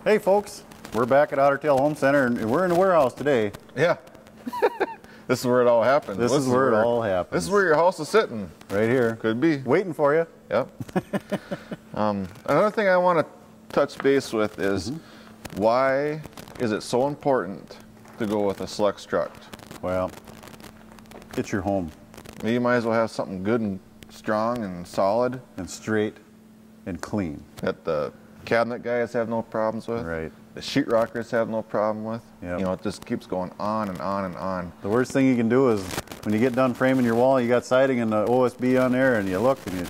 Hey folks, we're back at Otter Tail Home Center and we're in the warehouse today. Yeah. This is where it all happens. This is where it all happens. This is where your house is sitting. Right here. Could be. Waiting for you. Yep. Another thing I want to touch base with is why is it so important to go with a Select Struct? Well, it's your home. You might as well have something good and strong and solid. And straight and clean. That the cabinet guys have no problems with. Right. The sheetrockers have no problem with. Yep. You know, it just keeps going on and on and on. The worst thing you can do is when you get done framing your wall, you got siding and the OSB on there, and you look and you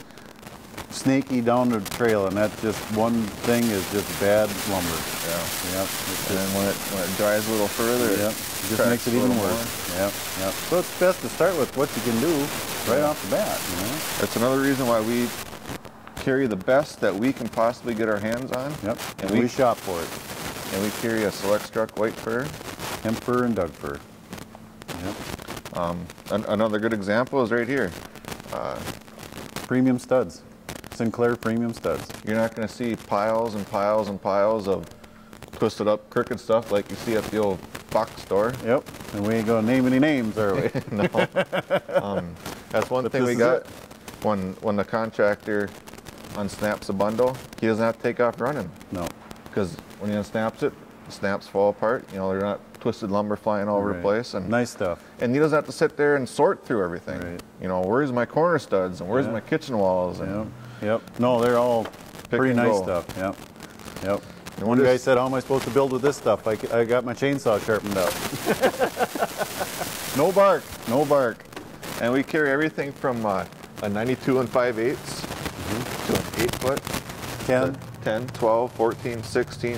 snaky down the trail, and that's just one thing is just bad lumber. Yeah. Yep. And then when it dries a little further, Yep. It just makes it even worse. Yep. Yep. So it's best to start with what you can do right off the bat. You know. That's another reason why we carry the best that we can possibly get our hands on. Yep. And we shop for it. And we carry a Select Struct white fir, hemp fir, and Doug fir. Yep. Another good example is right here. Premium studs. Sinclair premium studs. You're not going to see piles and piles and piles of twisted up crooked stuff like you see at the old Fox store. Yep. And we ain't going to name any names, are we? No. That's one thing we got. When the contractor unsnaps a bundle, he doesn't have to take off running. No. Because when he unsnaps it, the snaps fall apart. You know, they're not twisted lumber flying all over the place. And nice stuff. And he doesn't have to sit there and sort through everything. Right. You know, where's my corner studs and where's my kitchen walls? And Yep. No, they're all pretty nice stuff. Yep. Yep. And one guy said, "How am I supposed to build with this stuff? I got my chainsaw sharpened up." No bark. No bark. And we carry everything from a 92 and 5/8 to an 8-foot, 10, 12, 14, 16,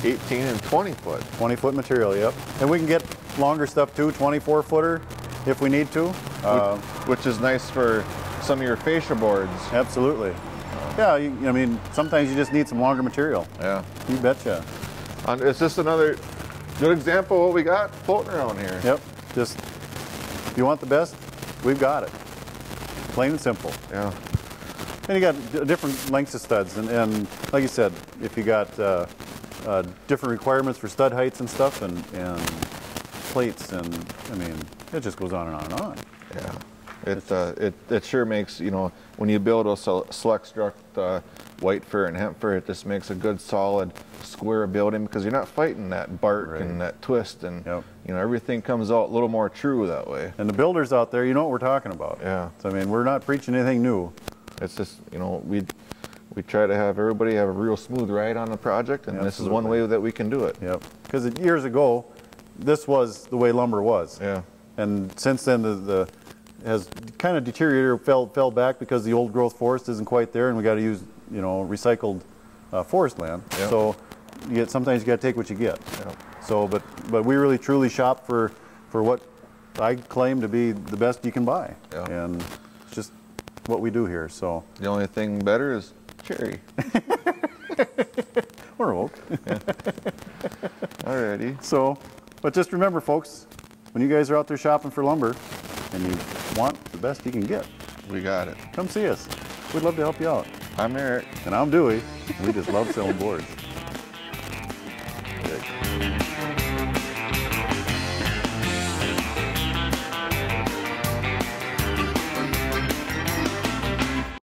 18, and 20-foot. 20-foot material, yep. And we can get longer stuff too, 24-footer if we need to. Which is nice for some of your fascia boards. Absolutely. Yeah, I mean, sometimes you just need some longer material. Yeah. You betcha. It's just another good example of what we got floating around here. Yep. Just, you want the best? We've got it. Plain and simple. Yeah. And you got different lengths of studs, and like you said, if you got different requirements for stud heights and stuff, and plates, and I mean, it just goes on and on and on. Yeah, it sure makes, you know, when you build a Select Struct white fir and hemp fir, it just makes a good solid square building because you're not fighting that bark and that twist, and you know, everything comes out a little more true that way. And the builders out there, you know what we're talking about. Yeah. So I mean, we're not preaching anything new. It's just, you know, we try to have everybody have a real smooth ride on the project, and this is one way that we can do it. Yep. Because years ago, this was the way lumber was. Yeah. And since then, the has kind of deteriorated, fell back because the old growth forest isn't quite there, and we got to use, you know, recycled forest land. Yep. So sometimes you got to take what you get. Yep. So, but we really truly shop for what I claim to be the best you can buy. Yep. And it's just what we do here. So the only thing better is cherry. Or oak. Yeah. Alrighty. So, but just remember, folks, when you guys are out there shopping for lumber and you want the best you can get, we got it. Come see us. We'd love to help you out. I'm Eric. And I'm Dewey. We just love selling boards. Good.